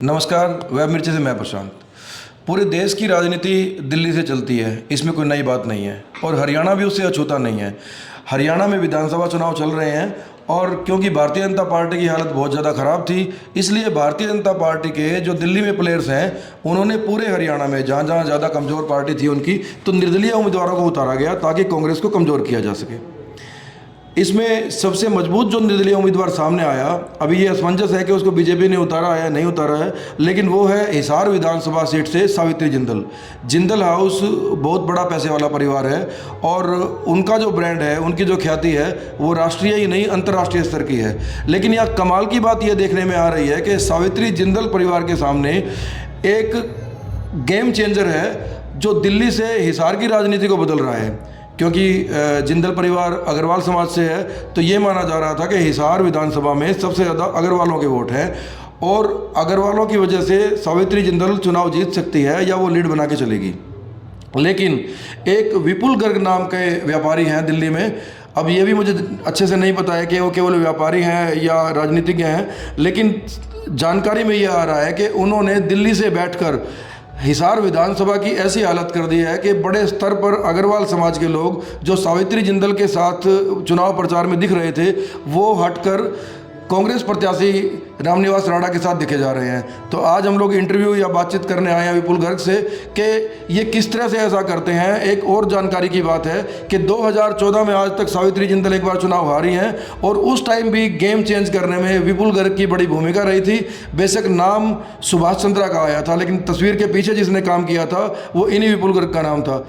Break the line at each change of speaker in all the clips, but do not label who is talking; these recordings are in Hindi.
नमस्कार, वेब मिर्ची से मैं प्रशांत। पूरे देश की राजनीति दिल्ली से चलती है, इसमें कोई नई बात नहीं है और हरियाणा भी उससे अछूता नहीं है। हरियाणा में विधानसभा चुनाव चल रहे हैं और क्योंकि भारतीय जनता पार्टी की हालत बहुत ज़्यादा ख़राब थी, इसलिए भारतीय जनता पार्टी के जो दिल्ली में प्लेयर्स हैं उन्होंने पूरे हरियाणा में जहाँ जहाँ ज़्यादा कमज़ोर पार्टी थी उनकी, तो निर्दलीय उम्मीदवारों को उतारा गया ताकि कांग्रेस को कमज़ोर किया जा सके। इसमें सबसे मजबूत जो निर्दलीय उम्मीदवार सामने आया, अभी ये असमंजस है कि उसको बीजेपी ने उतारा है नहीं उतारा है, लेकिन वो है हिसार विधानसभा सीट से सावित्री जिंदल। जिंदल हाउस बहुत बड़ा पैसे वाला परिवार है और उनका जो ब्रांड है, उनकी जो ख्याति है वो राष्ट्रीय ही नहीं अंतर्राष्ट्रीय स्तर की है। लेकिन यहाँ कमाल की बात यह देखने में आ रही है कि सावित्री जिंदल परिवार के सामने एक गेम चेंजर है जो दिल्ली से हिसार की राजनीति को बदल रहा है। क्योंकि जिंदल परिवार अग्रवाल समाज से है, तो ये माना जा रहा था कि हिसार विधानसभा में सबसे ज़्यादा अग्रवालों के वोट हैं और अग्रवालों की वजह से सावित्री जिंदल चुनाव जीत सकती है या वो लीड बना के चलेगी। लेकिन एक विपुल गर्ग नाम के व्यापारी हैं दिल्ली में। अब ये भी मुझे अच्छे से नहीं पता है कि वो केवल व्यापारी हैं या राजनीतिज्ञ हैं, लेकिन जानकारी में ये आ रहा है कि उन्होंने दिल्ली से बैठकर हिसार विधानसभा की ऐसी हालत कर दी है कि बड़े स्तर पर अग्रवाल समाज के लोग जो सावित्री जिंदल के साथ चुनाव प्रचार में दिख रहे थे, वो हटकर कांग्रेस प्रत्याशी रामनिवास राणा के साथ दिखे जा रहे हैं। तो आज हम लोग इंटरव्यू या बातचीत करने आए हैं विपुल गर्ग से कि ये किस तरह से ऐसा करते हैं। एक और जानकारी की बात है कि 2014 में आज तक सावित्री जिंदल एक बार चुनाव हारी हैं और उस टाइम भी गेम चेंज करने में विपुल गर्ग की बड़ी भूमिका रही थी। बेशक नाम सुभाष चंद्रा का आया था, लेकिन तस्वीर के पीछे जिसने काम किया था वो इन्हीं विपुल गर्ग का नाम था।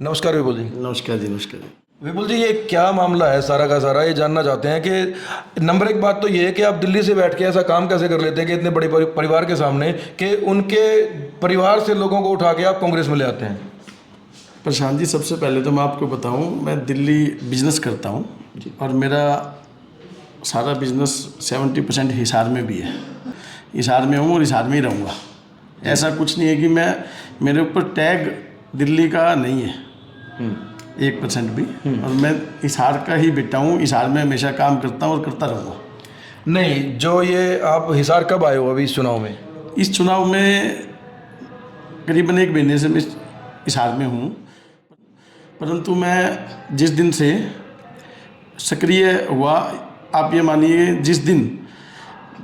नमस्कार विपुल जी।
नमस्कार जी। नमस्कार
विपुल जी, ये क्या मामला है सारा का सारा, ये जानना चाहते हैं कि नंबर एक बात तो ये है कि आप दिल्ली से बैठ के ऐसा काम कैसे कर लेते हैं कि इतने बड़े परिवार के सामने कि उनके परिवार से लोगों को उठा के आप कांग्रेस में ले आते हैं।
प्रशांत जी, सबसे पहले तो मैं आपको बताऊं, मैं दिल्ली बिजनेस करता हूं और मेरा सारा बिजनेस 70% हिसार में भी है। हिसार में हूं और हिसार में ही रहूँगा। ऐसा कुछ नहीं है कि मेरे ऊपर टैग दिल्ली का नहीं है 1% भी, और मैं हिसार का ही बेटा हूँ। हिसार में हमेशा काम करता हूँ और करता रहूँगा।
नहीं, जो ये आप हिसार कब आए हो अभी इस चुनाव में?
इस चुनाव में करीबन 1 महीने से मैं हिसार में हूँ, परंतु मैं जिस दिन से सक्रिय हुआ, आप ये मानिए जिस दिन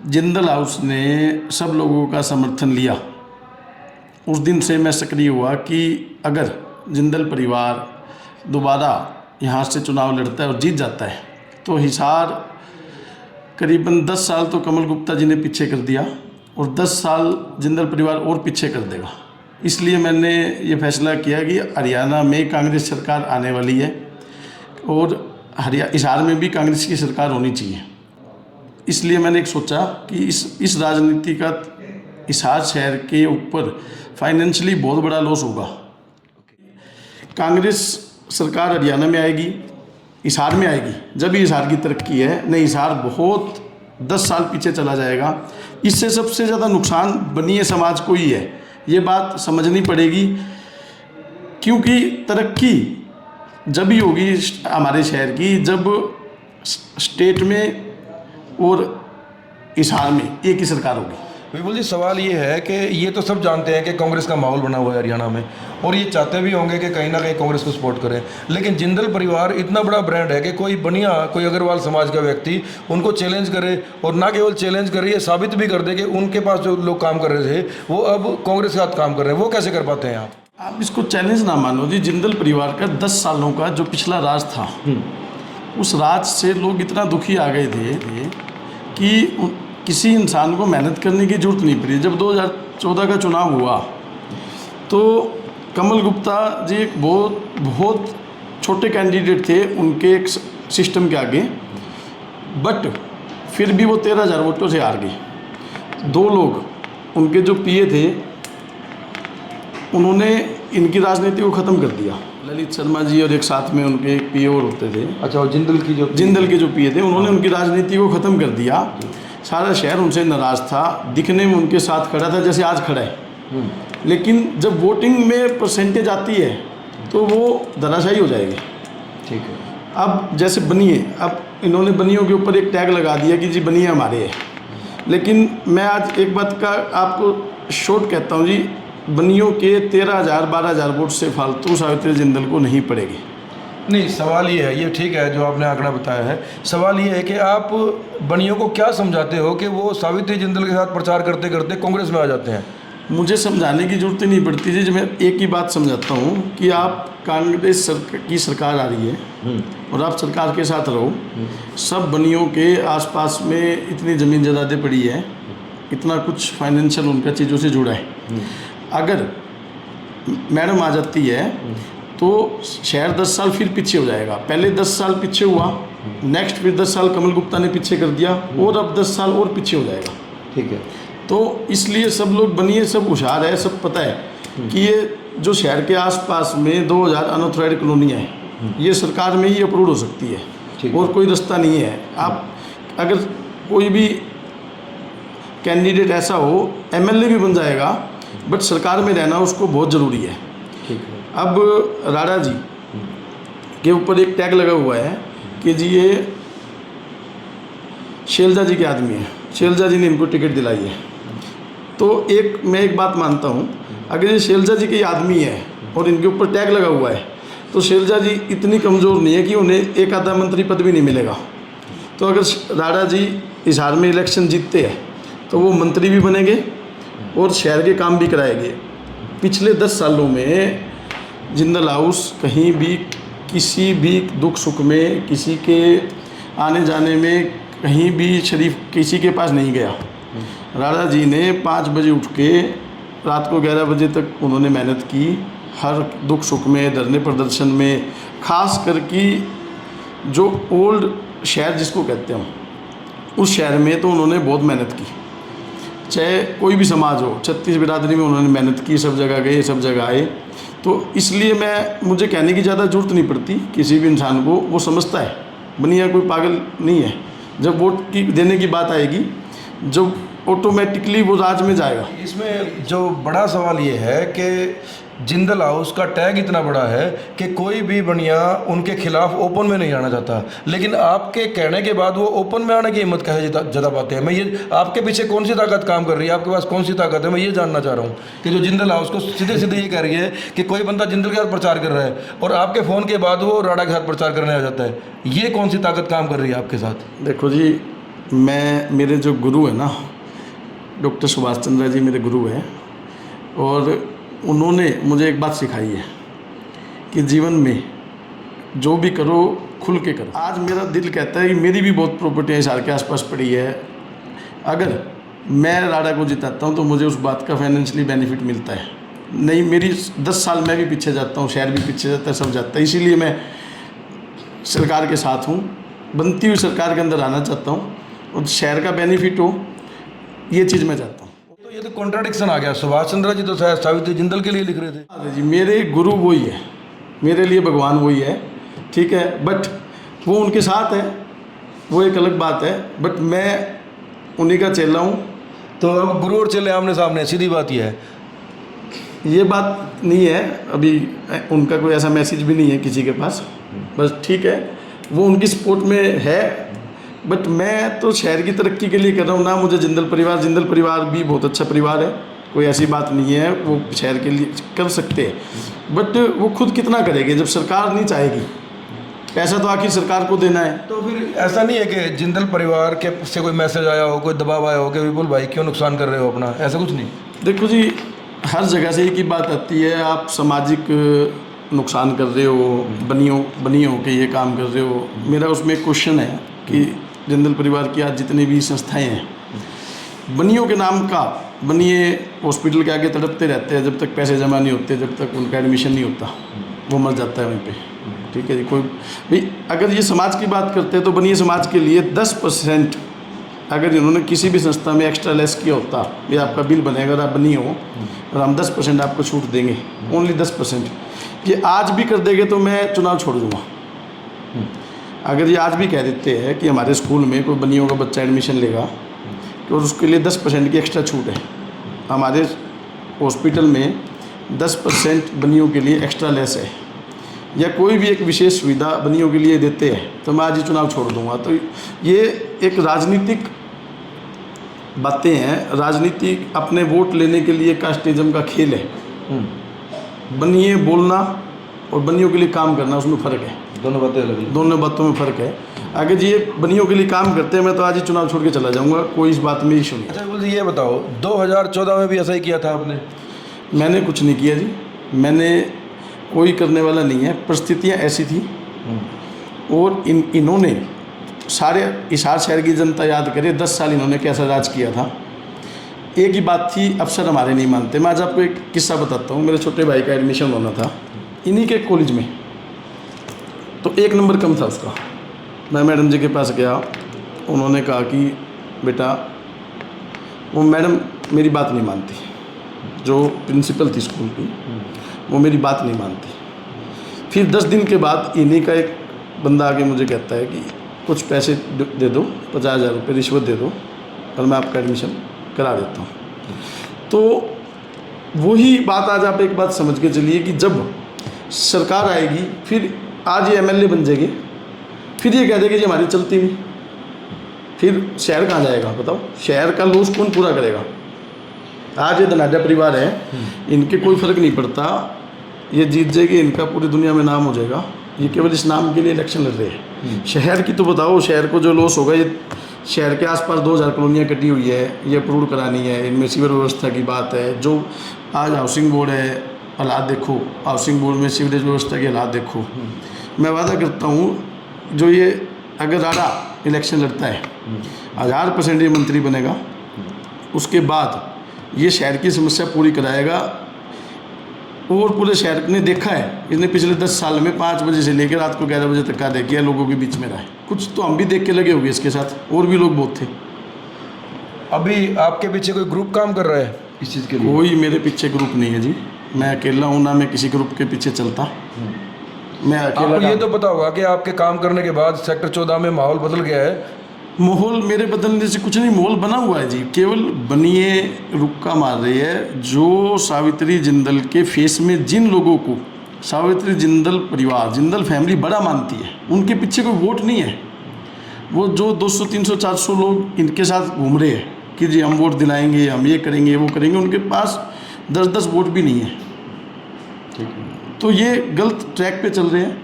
जिंदल हाउस ने सब लोगों का समर्थन लिया, उस दिन से मैं सक्रिय हुआ कि अगर जिंदल परिवार दोबारा यहाँ से चुनाव लड़ता है और जीत जाता है तो हिसार करीबन 10 साल तो कमल गुप्ता जी ने पीछे कर दिया और 10 साल जिंदल परिवार और पीछे कर देगा। इसलिए मैंने ये फैसला किया कि हरियाणा में कांग्रेस सरकार आने वाली है और हिसार में भी कांग्रेस की सरकार होनी चाहिए। इसलिए मैंने एक सोचा कि इस राजनीति का हिसार शहर के ऊपर फाइनेंशियली बहुत बड़ा लॉस होगा। कांग्रेस सरकार हरियाणा में आएगी, हिसार में आएगी, जब भी हिसार की तरक्की है, नहीं हिसार बहुत 10 साल पीछे चला जाएगा। इससे सबसे ज़्यादा नुकसान बनिए समाज को ही है, ये बात समझनी पड़ेगी। क्योंकि तरक्की जब भी होगी हमारे शहर की, जब स्टेट में और हिसार में एक ही सरकार होगी।
विपुल जी, सवाल ये है कि ये तो सब जानते हैं कि कांग्रेस का माहौल बना हुआ है हरियाणा में और ये चाहते भी होंगे कि कहीं ना कहीं कांग्रेस को सपोर्ट करें, लेकिन जिंदल परिवार इतना बड़ा ब्रांड है कि कोई अग्रवाल समाज का व्यक्ति उनको चैलेंज करे और ना केवल चैलेंज करे, ये साबित भी कर दे कि उनके पास जो लोग काम कर रहे थे वो अब कांग्रेस के साथ काम कर रहे हैं। वो कैसे कर पाते हैं
आप इसको चैलेंज ना मानो जी। जिंदल परिवार का 10 सालों का जो पिछला राज था, उस राज से लोग इतना दुखी आ गए थे कि किसी इंसान को मेहनत करने की जरूरत नहीं पड़ी। जब 2014 का चुनाव हुआ तो कमल गुप्ता जी एक बहुत छोटे कैंडिडेट थे उनके एक सिस्टम के आगे, बट फिर भी वो 13,000 वोटों से हार गए। 2 लोग उनके जो पीए थे, उन्होंने इनकी राजनीति को ख़त्म कर दिया। ललित शर्मा जी और एक साथ में उनके एक पीए और होते थे।
अच्छा, और जिंदल के जो
पीए थे, उन्होंने उनकी राजनीति को ख़त्म कर दिया। सारा शहर उनसे नाराज़ था, दिखने में उनके साथ खड़ा था जैसे आज खड़ा है, लेकिन जब वोटिंग में परसेंटेज आती है तो वो धराशायी हो जाएगी।
ठीक है।
अब जैसे बनिए, अब इन्होंने बनियों के ऊपर एक टैग लगा दिया कि जी बनिए हमारे है। लेकिन मैं आज एक बात का आपको शॉर्ट कहता हूँ जी, बनियों के 13,000-12,000 वोट से फालतू सावित्री जिंदल को नहीं पड़ेगी।
नहीं, सवाल ये है, ये ठीक है जो आपने आंकड़ा बताया है, सवाल ये है कि आप बनियों को क्या समझाते हो कि वो सावित्री जिंदल के साथ प्रचार करते करते कांग्रेस में आ जाते हैं?
मुझे समझाने की जरूरत ही नहीं पड़ती जी, मैं एक ही बात समझाता हूँ कि आप कांग्रेस की सरकार आ रही है और आप सरकार के साथ रहो। सब बनियों के आसपास में इतनी ज़मीन जायदादें पड़ी है, इतना कुछ फाइनेंशियल उनका चीज़ों से जुड़ा है। अगर मैडम आ जाती है तो शहर 10 साल फिर पीछे हो जाएगा। पहले 10 साल पीछे हुआ, नेक्स्ट फिर 10 साल कमल गुप्ता ने पीछे कर दिया और अब 10 साल और पीछे हो जाएगा।
ठीक है।
तो इसलिए सब लोग बनिए, सब होशियार है, सब पता है कि ये जो शहर के आसपास में 2000 अनऑथराइज्ड कॉलोनियाँ हैं, ये सरकार में ही अप्रूव हो सकती है और कोई रास्ता नहीं है। आप अगर कोई भी कैंडिडेट ऐसा हो, एमएलए भी बन जाएगा, बट सरकार में रहना उसको बहुत ज़रूरी है।
ठीक है।
अब राणा जी के ऊपर एक टैग लगा हुआ है कि जी ये शैलजा जी के आदमी है, शैलजा जी ने इनको टिकट दिलाई है। तो मैं एक बात मानता हूँ, अगर ये शैलजा जी के आदमी है और इनके ऊपर टैग लगा हुआ है तो शैलजा जी इतनी कमज़ोर नहीं है कि उन्हें एक आधा मंत्री पद भी नहीं मिलेगा। तो अगर राणा जी हिसार में इलेक्शन जीतते हैं तो वो मंत्री भी बनेंगे और शहर के काम भी कराएंगे। पिछले 10 सालों में जिंदल हाउस कहीं भी किसी भी दुख सुख में, किसी के आने जाने में कहीं भी शरीफ किसी के पास नहीं गया। राणा जी ने 5 बजे उठ के रात को 11 बजे तक उन्होंने मेहनत की, हर दुख सुख में, धरने प्रदर्शन में, खास करके जो ओल्ड शहर जिसको कहते हैं उस शहर में तो उन्होंने बहुत मेहनत की। चाहे कोई भी समाज हो, 36 बिरादरी में उन्होंने मेहनत की, सब जगह गए, सब जगह आए। तो इसलिए मुझे कहने की ज़्यादा ज़रूरत नहीं पड़ती किसी भी इंसान को, वो समझता है। बनिया कोई पागल नहीं है। जब वोट की देने की बात आएगी, जब ऑटोमेटिकली वो राज में जाएगा।
इसमें जो बड़ा सवाल ये है कि जिंदल हाउस का टैग इतना बड़ा है कि कोई भी बनिया उनके खिलाफ ओपन में नहीं आना चाहता, लेकिन आपके कहने के बाद वो ओपन में आने की हिम्मत कैसे जता पाते हैं? मैं ये आपके पीछे कौन सी ताकत काम कर रही है, आपके पास कौन सी ताकत है, मैं ये जानना चाह रहा हूँ कि जो जिंदल हाउस को सीधे सीधे ये कह रही है कि कोई बंदा जिंदल के साथ प्रचार कर रहा है और आपके फ़ोन के बाद वो राणा के साथ प्रचार करने आ जाता है, ये कौन सी ताकत काम कर रही है आपके साथ?
देखो जी, मेरे जो गुरु है ना, डॉक्टर सुभाष चंद्र जी मेरे गुरु हैं और उन्होंने मुझे एक बात सिखाई है कि जीवन में जो भी करो खुल के करो। आज मेरा दिल कहता है कि मेरी भी बहुत प्रॉपर्टी हिसार के आसपास पड़ी है, अगर मैं राणा को जिताता हूँ तो मुझे उस बात का फाइनेंशियली बेनिफिट मिलता है। नहीं, मेरी 10 साल मैं भी पीछे जाता हूँ, शहर भी पीछे जाता है, सब जाता है। इसीलिए मैं सरकार के साथ हूँ, बनती हुई सरकार के अंदर आना चाहता हूँ और शहर का बेनिफिट हो, ये चीज़ मैं चाहता हूँ।
तो ये तो कॉन्ट्राडिक्शन आ गया। सुभाष चंद्र जी तो शायद सावित्री जिंदल के लिए लिख रहे थे।
अरे जी, मेरे गुरु वही है, मेरे लिए भगवान वही है, ठीक है, बट वो उनके साथ है, वो एक अलग बात है, बट मैं उन्हीं का चेला हूँ।
तो अब गुरु और चेले आमने सामने, सीधी बात ये है।
ये बात नहीं है, अभी उनका कोई ऐसा मैसेज भी नहीं है किसी के पास, बस ठीक है, वो उनकी सपोर्ट में है, बट मैं तो शहर की तरक्की के लिए कर रहा हूँ ना। मुझे जिंदल परिवार भी बहुत अच्छा परिवार है, कोई ऐसी बात नहीं है, वो शहर के लिए कर सकते हैं, बट वो खुद कितना करेंगे जब सरकार नहीं चाहेगी? पैसा तो आखिर सरकार को देना है।
तो फिर ऐसा नहीं है कि जिंदल परिवार के से कोई मैसेज आया हो, कोई दबाव आया हो कि विपुल भाई क्यों नुकसान कर रहे हो अपना, ऐसा कुछ नहीं?
देखो जी, हर जगह से एक ही बात आती है, आप सामाजिक नुकसान कर रहे हो, बनियों के ये काम कर रहे हो। मेरा उसमें एक क्वेश्चन है कि जिंदल परिवार की आज जितनी भी संस्थाएं हैं, बनियों के नाम का, बनिए हॉस्पिटल के आगे तड़पते रहते हैं जब तक पैसे जमा नहीं होते, जब तक उनका एडमिशन नहीं होता, वो मर जाता है वहीं पे। ठीक है जी, कोई भाई अगर ये समाज की बात करते हैं तो बनिए समाज के लिए 10% अगर इन्होंने किसी भी संस्था में एक्स्ट्रा लेस किया होता, ये आपका बिल बनेगा, अगर आप बनी हो और हम 10% आपको छूट देंगे, ओनली 10%, ये आज भी कर देंगे तो मैं चुनाव छोड़ दूँगा। अगर ये आज भी कह देते हैं कि हमारे स्कूल में कोई बनियों का बच्चा एडमिशन लेगा और उसके लिए 10% की एक्स्ट्रा छूट है, हमारे हॉस्पिटल में 10% बनियों के लिए एक्स्ट्रा लेस है, या कोई भी एक विशेष सुविधा बनियों के लिए देते हैं, तो मैं आज ही चुनाव छोड़ दूंगा। तो ये एक राजनीतिक बातें हैं, राजनीति अपने वोट लेने के लिए कास्टिज्म का खेल है। बनिए बोलना और बनियों के लिए काम करना, उसमें फ़र्क है।
दोनों बातें अलग हैं।
दोनों बातों में फ़र्क है। अगर ये बनियों के लिए काम करते हैं, मैं तो आज ही चुनाव छोड़ के चला जाऊंगा, कोई इस बात में इशू नहीं।
अच्छा बोल ये बताओ, 2014 में भी ऐसा ही किया था आपने?
मैंने कुछ नहीं किया जी, मैंने कोई करने वाला नहीं है, परिस्थितियाँ ऐसी थी। और इन्होंने सारे हिसार शहर की जनता याद करे 10 साल इन्होंने कैसा राज किया था। एक ही बात थी, अफसर हमारे नहीं मानते। मैं आज आपको एक किस्सा बताता हूँ। मेरे छोटे भाई का एडमिशन होना था इन्हीं के कॉलेज में, तो 1 नंबर कम था उसका। मैं मैडम जी के पास गया, उन्होंने कहा कि बेटा, वो मैडम मेरी बात नहीं मानती, जो प्रिंसिपल थी स्कूल की, वो मेरी बात नहीं मानती। फिर 10 दिन के बाद इन्हीं का एक बंदा आके मुझे कहता है कि कुछ पैसे दे दो, 50,000 रुपये रिश्वत दे दो और मैं आपका एडमिशन करा देता हूँ। तो वही बात आज आप एक बात समझ के चलिए कि जब सरकार आएगी, फिर आज ये एमएलए बन जाएंगे, फिर ये कह देंगे कि हमारी चलती नहीं, फिर शहर कहाँ जाएगा बताओ? शहर का लॉस कौन पूरा करेगा? आज ये धनाढ्य परिवार है, इनके कोई फर्क नहीं पड़ता, ये जीत जाएगी, इनका पूरी दुनिया में नाम हो जाएगा। ये केवल इस नाम के लिए इलेक्शन लड़ रहे हैं। शहर की तो बताओ, शहर को जो लॉस होगा, ये शहर के आसपास 2000 कॉलोनियाँ कटी हुई है, ये अप्रूव करानी है, इनमें सीवर व्यवस्था की बात है। जो आज हाउसिंग बोर्ड है, हालात देखो, हाउसिंग बोर्ड में सीवरेज व्यवस्था के हालात देखो। मैं वादा करता हूँ, जो ये अगर राडा इलेक्शन लड़ता है, 1000% ये मंत्री बनेगा, उसके बाद ये शहर की समस्या पूरी कराएगा। और पूरे शहर ने देखा है, इसने पिछले 10 साल में 5 बजे से लेकर रात को 11 बजे तक का देखिए, लोगों के बीच में रहा है। कुछ तो हम भी देख के लगे होंगे इसके साथ, और भी लोग बहुत थे।
अभी आपके पीछे कोई ग्रुप काम कर रहा है इस चीज़ के लिए?
कोई मेरे पीछे ग्रुप नहीं है जी, मैं अकेला हूँ, ना मैं किसी ग्रुप के पीछे चलता, मैं अकेला।
आपको ये तो पता होगा कि आपके काम करने के बाद सेक्टर 14 में माहौल बदल गया है।
माहौल मेरे बदलने से कुछ नहीं, माहौल बना हुआ है जी। केवल बनिए रुक्का मार रही है। जो सावित्री जिंदल के फेस में जिन लोगों को सावित्री जिंदल परिवार, जिंदल फैमिली बड़ा मानती है, उनके पीछे कोई वोट नहीं है। वो जो 200, 300, 400 लोग इनके साथ घूम रहे हैं कि जी हम वोट दिलाएंगे, हम ये करेंगे, वो करेंगे, उनके पास 10-10 वोट भी नहीं है।
ठीक है।
तो ये गलत ट्रैक पे चल रहे हैं,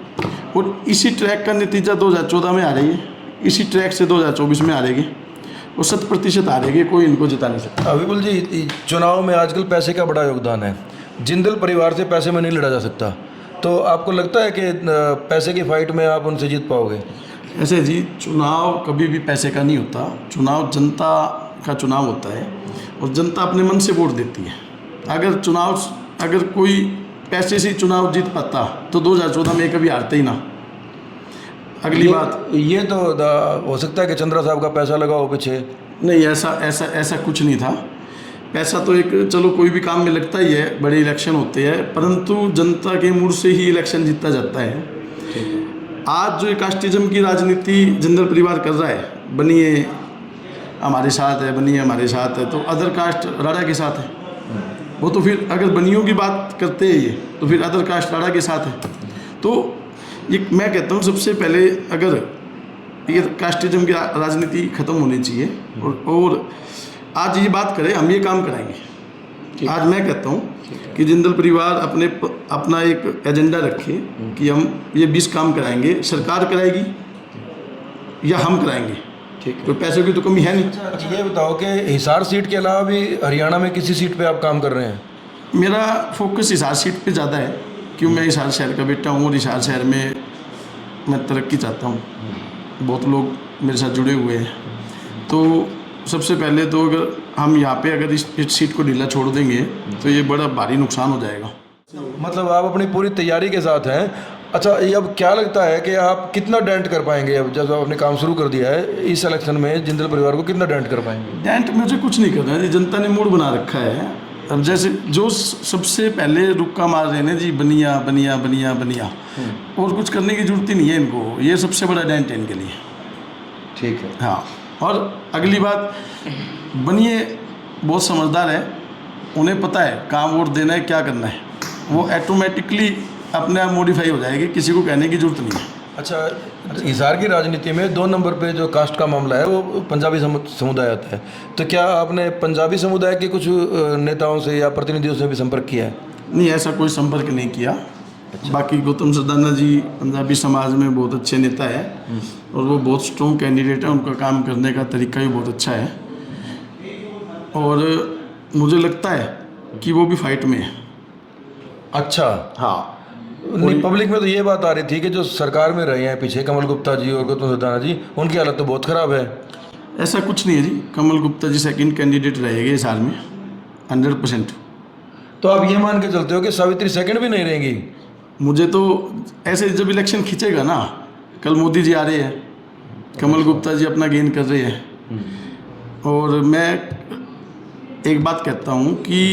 और इसी ट्रैक का नतीजा 2014 में आ रही है, इसी ट्रैक से 2024 में आ रहेगी, और 100% आ रहेगी, कोई इनको जिता नहीं सकता।
विपुल जी, चुनाव में आजकल पैसे का बड़ा योगदान है। जिंदल परिवार से पैसे में नहीं लड़ा जा सकता, तो आपको लगता है कि पैसे की फाइट में आप उनसे जीत पाओगे?
ऐसे जी, चुनाव कभी भी पैसे का नहीं होता। चुनाव जनता का चुनाव होता है, और जनता अपने मन से वोट देती है। अगर कोई पैसे से चुनाव जीत पाता तो 2014 में कभी हारते ही ना। अगली बात
ये तो हो सकता है कि चंद्रा साहब का पैसा लगा हो पीछे।
नहीं, ऐसा कुछ नहीं था। पैसा तो एक चलो कोई भी काम में लगता ही है, बड़े इलेक्शन होते हैं, परंतु जनता के मूड से ही इलेक्शन जीता जाता है। आज जो कास्टिज्म की राजनीति जिंदल परिवार कर रहा है, बनिए हमारे साथ है, बनिए हमारे साथ है, तो अदर कास्ट राडा के साथ है। वो तो फिर अगर बनियों की बात करते हैं ये, तो फिर अदर कास्ट राडा के साथ है। तो ये मैं कहता हूँ, सबसे पहले अगर ये कास्टिज्म की राजनीति ख़त्म होनी चाहिए, और आज ये बात करें, हम ये काम कराएंगे। आज मैं कहता हूँ कि जिंदल परिवार अपना एक एजेंडा रखे कि हम ये 20 काम कराएंगे। सरकार कराएगी या हम कराएंगे, तो पैसों की तो कमी है नहीं।
अच्छा, ये बताओ कि हिसार सीट के अलावा भी हरियाणा में किसी सीट पे आप काम कर रहे हैं?
मेरा फोकस हिसार सीट पे ज़्यादा है, क्यों मैं हिसार शहर का बेटा हूँ, और हिसार शहर में मैं तरक्की चाहता हूँ। बहुत लोग मेरे साथ जुड़े हुए हैं। तो सबसे पहले तो अगर हम यहाँ पे अगर इस सीट को ढीला छोड़ देंगे तो ये बड़ा भारी नुकसान हो जाएगा।
मतलब आप अपनी पूरी तैयारी के साथ हैं। अच्छा, ये अब क्या लगता है कि आप कितना डेंट कर पाएंगे? अब जब आपने काम शुरू कर दिया है इस इलेक्शन में, जिंदल परिवार को कितना डेंट कर पाएंगे?
डेंट मुझे कुछ नहीं करना है, जनता ने मूड बना रखा है। अब जैसे जो सबसे पहले रुक्का मार रहे हैं जी, बनिया बनिया बनिया बनिया, और कुछ करने की जरूरत ही नहीं है इनको। ये सबसे बड़ा डेंट है इनके लिए।
ठीक है।
हाँ, और अगली बात, बनिए बहुत समझदार है, उन्हें पता है कहाँ वोट देना है, क्या करना है। वो ऑटोमेटिकली अपने आप मॉडिफाई हो जाएगी, किसी को कहने की जरूरत नहीं है।
अच्छा, हिसार की राजनीति में 2 नंबर पे जो कास्ट का मामला है वो पंजाबी समुदाय आता है, तो क्या आपने पंजाबी समुदाय के कुछ नेताओं से या प्रतिनिधियों से भी संपर्क किया है?
नहीं, ऐसा कोई संपर्क नहीं किया। बाकी गौतम सरदाना जी पंजाबी समाज में बहुत अच्छे नेता है और वो बहुत स्ट्रॉन्ग कैंडिडेट है, उनका काम करने का तरीका भी बहुत अच्छा है और मुझे लगता है कि वो भी फाइट में है।
अच्छा,
हाँ,
नहीं, पब्लिक में तो ये बात आ रही थी कि जो सरकार में रहे हैं पीछे कमल गुप्ता जी और गौतम सरदाना जी, उनकी हालत तो बहुत ख़राब है।
ऐसा कुछ नहीं है जी। कमल गुप्ता जी सेकंड कैंडिडेट रहेंगे इस हाल में 100%।
तो आप ये मान के चलते हो कि सावित्री सेकंड भी नहीं रहेंगी?
मुझे तो ऐसे जब इलेक्शन खींचेगा ना, कल मोदी जी आ रहे हैं, कमल गुप्ता जी अपना गेन कर रहे हैं और मैं एक बात कहता हूँ कि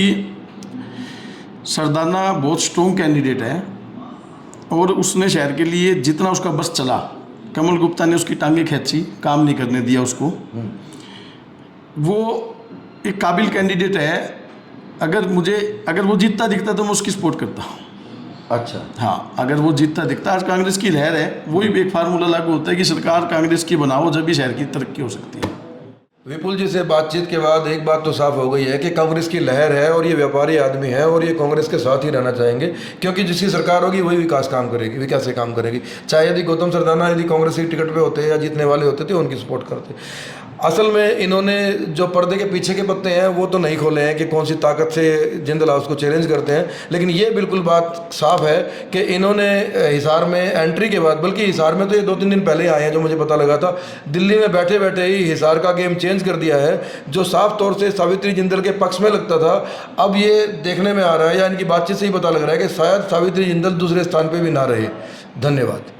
सरदाना बहुत स्ट्रॉन्ग कैंडिडेट है और उसने शहर के लिए जितना उसका बस चला, कमल गुप्ता ने उसकी टांगें खींची, काम नहीं करने दिया उसको। वो एक काबिल कैंडिडेट है। अगर वो जीतता दिखता तो मैं उसकी सपोर्ट करता।
अच्छा,
हाँ, अगर वो जीतता दिखता, आज कांग्रेस की लहर है, वही एक फार्मूला लागू होता है कि सरकार कांग्रेस की बनाओ, जब भी शहर की तरक्की हो सकती है।
विपुल जी से बातचीत के बाद एक बात तो साफ हो गई है कि कांग्रेस की लहर है और ये व्यापारी आदमी है और ये कांग्रेस के साथ ही रहना चाहेंगे, क्योंकि जिसकी सरकार होगी वही विकास से काम करेगी। चाहे यदि गौतम सरदाना यदि कांग्रेस की टिकट पे होते या जीतने वाले होते थे उनकी सपोर्ट करते। असल में इन्होंने जो पर्दे के पीछे के पत्ते हैं वो तो नहीं खोले हैं कि कौन सी ताकत से जिंदल हाउस को चैलेंज करते हैं, लेकिन ये बिल्कुल बात साफ है कि इन्होंने हिसार में एंट्री के बाद, बल्कि हिसार में तो ये 2-3 दिन पहले आए हैं जो मुझे पता लगा था, दिल्ली में बैठे बैठे ही हिसार का गेम चेंज कर दिया है, जो साफ तौर से सावित्री जिंदल के पक्ष में लगता था। अब ये देखने में आ रहा है या इनकी बातचीत से ही पता लग रहा है कि शायद सावित्री जिंदल दूसरे स्थान पर भी ना रहे। धन्यवाद।